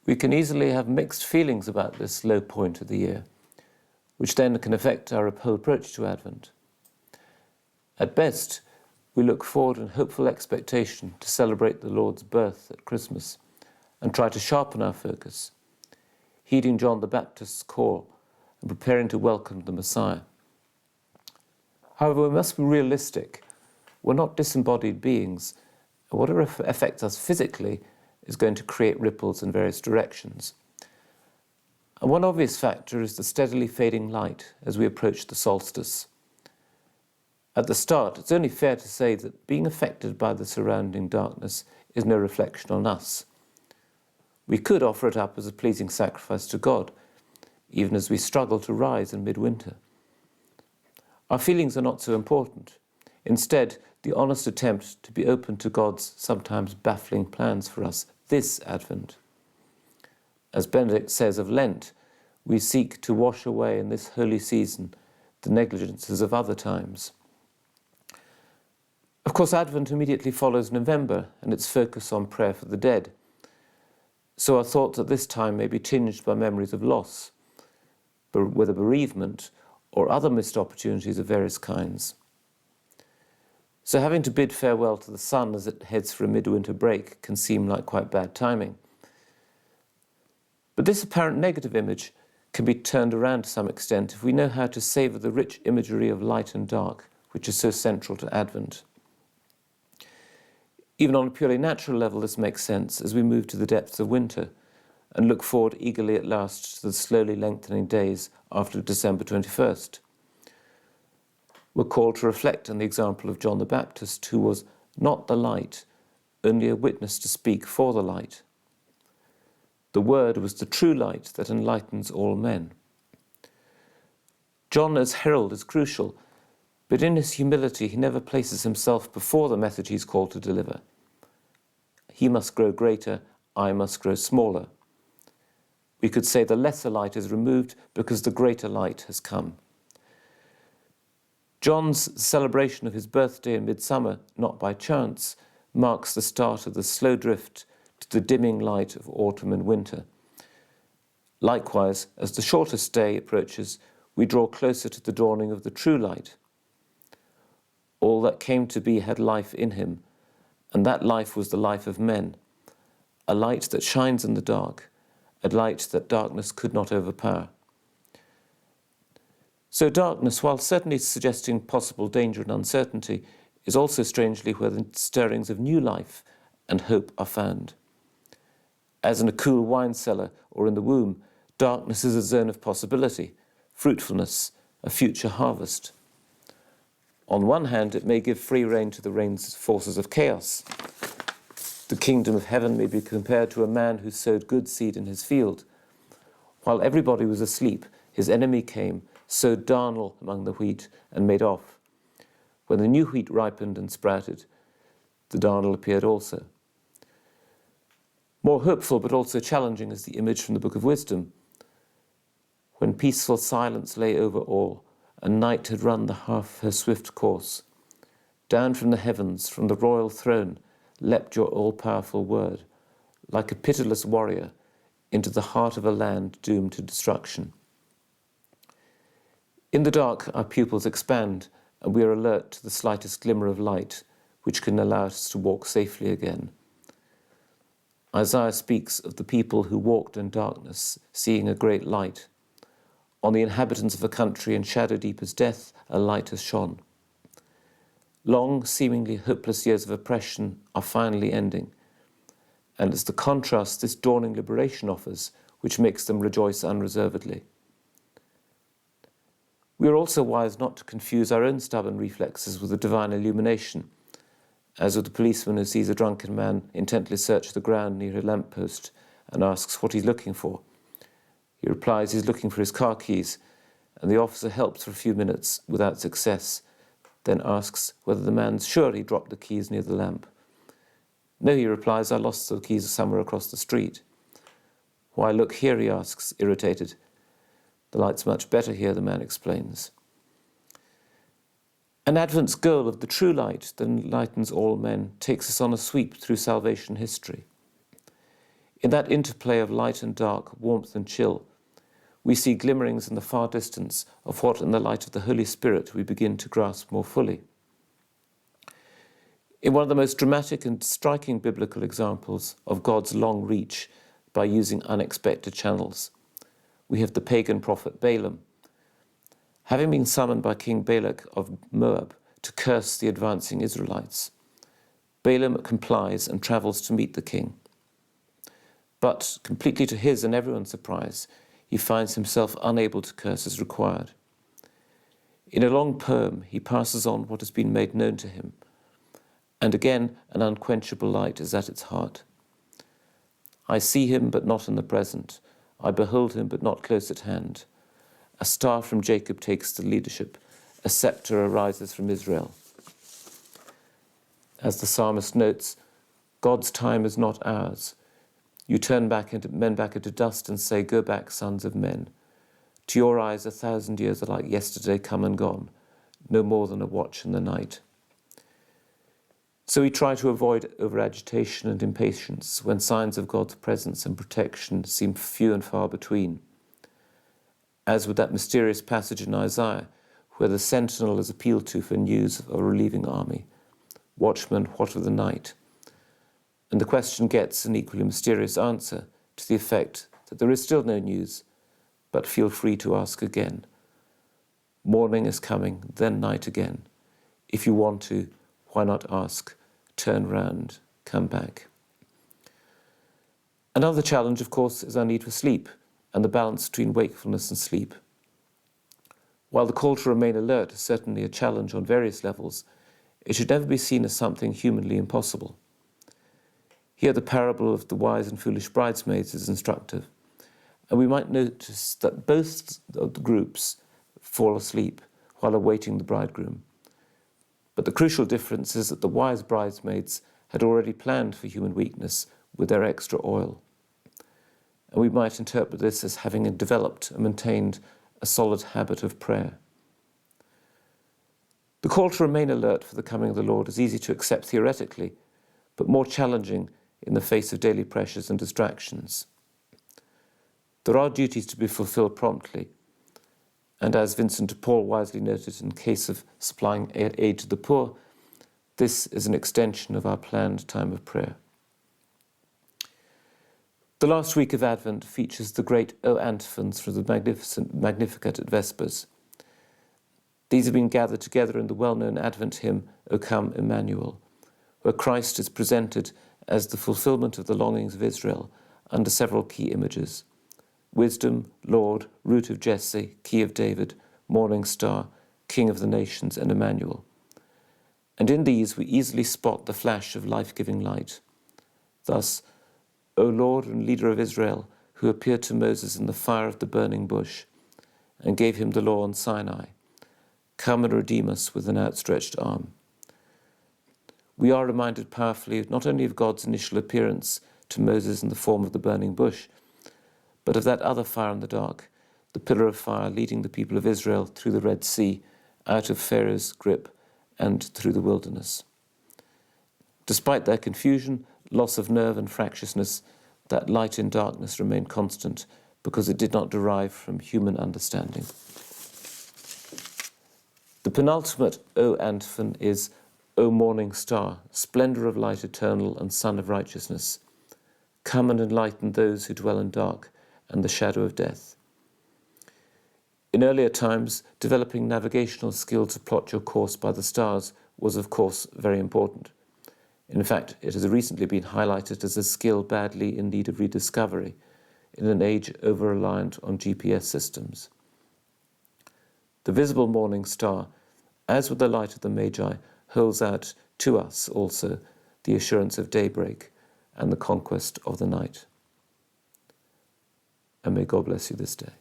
We can easily have mixed feelings about this low point of the year, which then can affect our whole approach to Advent. At best, we look forward in hopeful expectation to celebrate the Lord's birth at Christmas and try to sharpen our focus, heeding John the Baptist's call and preparing to welcome the Messiah. However, we must be realistic. We're not disembodied beings, and whatever affects us physically is going to create ripples in various directions. And one obvious factor is the steadily fading light as we approach the solstice. At the start, it's only fair to say that being affected by the surrounding darkness is no reflection on us. We could offer it up as a pleasing sacrifice to God, even as we struggle to rise in midwinter. Our feelings are not so important. Instead, the honest attempt to be open to God's sometimes baffling plans for us this Advent. As Benedict says of Lent, we seek to wash away in this holy season the negligences of other times. Of course, Advent immediately follows November and its focus on prayer for the dead. So our thoughts at this time may be tinged by memories of loss, whether bereavement or other missed opportunities of various kinds. So having to bid farewell to the sun as it heads for a midwinter break can seem like quite bad timing. But this apparent negative image can be turned around to some extent if we know how to savour the rich imagery of light and dark, which is so central to Advent. Even on a purely natural level, this makes sense as we move to the depths of winter and look forward eagerly at last to the slowly lengthening days after December 21st. We're called to reflect on the example of John the Baptist, who was not the light, only a witness to speak for the light. The Word was the true light that enlightens all men. John as herald is crucial, but in his humility he never places himself before the message he's called to deliver. He must grow greater, I must grow smaller. We could say the lesser light is removed because the greater light has come. John's celebration of his birthday in midsummer, not by chance, marks the start of the slow drift to the dimming light of autumn and winter. Likewise, as the shortest day approaches, we draw closer to the dawning of the true light. All that came to be had life in him, and that life was the life of men, a light that shines in the dark, a light that darkness could not overpower. So darkness, while certainly suggesting possible danger and uncertainty, is also strangely where the stirrings of new life and hope are found. As in a cool wine cellar or in the womb, darkness is a zone of possibility, fruitfulness, a future harvest. On one hand, it may give free rein to the forces of chaos. The kingdom of heaven may be compared to a man who sowed good seed in his field. While everybody was asleep, his enemy came, sowed darnel among the wheat, and made off. When the new wheat ripened and sprouted, the darnel appeared also. More hopeful but also challenging is the image from the Book of Wisdom. When peaceful silence lay over all, and night had run the half her swift course, down from the heavens, from the royal throne, leapt your all-powerful word, like a pitiless warrior, into the heart of a land doomed to destruction. In the dark, our pupils expand, and we are alert to the slightest glimmer of light, which can allow us to walk safely again. Isaiah speaks of the people who walked in darkness, seeing a great light. On the inhabitants of a country in shadow deep as death, a light has shone. Long, seemingly hopeless years of oppression are finally ending, and it's the contrast this dawning liberation offers which makes them rejoice unreservedly. We are also wise not to confuse our own stubborn reflexes with the divine illumination, as with the policeman who sees a drunken man intently search the ground near a lamppost and asks what he's looking for. He replies he's looking for his car keys, and the officer helps for a few minutes without success, then asks whether the man's sure he dropped the keys near the lamp. No, he replies, I lost the keys somewhere across the street. Why, look here, he asks, irritated. The light's much better here, the man explains. And Advent's goal of the true light that enlightens all men takes us on a sweep through salvation history. In that interplay of light and dark, warmth and chill, we see glimmerings in the far distance of what in the light of the Holy Spirit we begin to grasp more fully. In one of the most dramatic and striking biblical examples of God's long reach by using unexpected channels, we have the pagan prophet Balaam. Having been summoned by King Balak of Moab to curse the advancing Israelites, Balaam complies and travels to meet the king. But, completely to his and everyone's surprise, he finds himself unable to curse as required. In a long poem, he passes on what has been made known to him, and again an unquenchable light is at its heart. I see him, but not in the present. I behold him, but not close at hand. A star from Jacob takes the leadership. A scepter arises from Israel. As the psalmist notes, God's time is not ours. You turn men back into dust and say, go back, sons of men. To your eyes 1,000 years are like yesterday come and gone, no more than a watch in the night. So we try to avoid over-agitation and impatience when signs of God's presence and protection seem few and far between. As with that mysterious passage in Isaiah, where the sentinel is appealed to for news of a relieving army. Watchman, what of the night? And the question gets an equally mysterious answer to the effect that there is still no news, but feel free to ask again. Morning is coming, then night again. If you want to, why not ask? Turn round, come back. Another challenge, of course, is our need for sleep and the balance between wakefulness and sleep. While the call to remain alert is certainly a challenge on various levels, it should never be seen as something humanly impossible. Here the parable of the wise and foolish bridesmaids is instructive, and we might notice that both of the groups fall asleep while awaiting the bridegroom. But the crucial difference is that the wise bridesmaids had already planned for human weakness with their extra oil. And we might interpret this as having developed and maintained a solid habit of prayer. The call to remain alert for the coming of the Lord is easy to accept theoretically, but more challenging in the face of daily pressures and distractions. There are duties to be fulfilled promptly, and as Vincent de Paul wisely noted in case of supplying aid to the poor, this is an extension of our planned time of prayer. The last week of Advent features the great O antiphons from the magnificent Magnificat at Vespers. These have been gathered together in the well-known Advent hymn, O Come, Emmanuel, where Christ is presented as the fulfillment of the longings of Israel under several key images: Wisdom, Lord, Root of Jesse, Key of David, Morning Star, King of the Nations, and Emmanuel. And in these we easily spot the flash of life-giving light. Thus, O Lord and Leader of Israel, who appeared to Moses in the fire of the burning bush and gave him the law on Sinai, come and redeem us with an outstretched arm. We are reminded powerfully not only of God's initial appearance to Moses in the form of the burning bush, but of that other fire in the dark, the pillar of fire leading the people of Israel through the Red Sea, out of Pharaoh's grip, and through the wilderness. Despite their confusion, loss of nerve and fractiousness, that light in darkness remained constant because it did not derive from human understanding. The penultimate O antiphon is O morning star, splendour of light eternal and sun of righteousness. Come and enlighten those who dwell in dark and the shadow of death. In earlier times, developing navigational skill to plot your course by the stars was, of course, very important. In fact, it has recently been highlighted as a skill badly in need of rediscovery in an age over-reliant on GPS systems. The visible morning star, as with the light of the Magi, holds out to us also the assurance of daybreak and the conquest of the night. And may God bless you this day.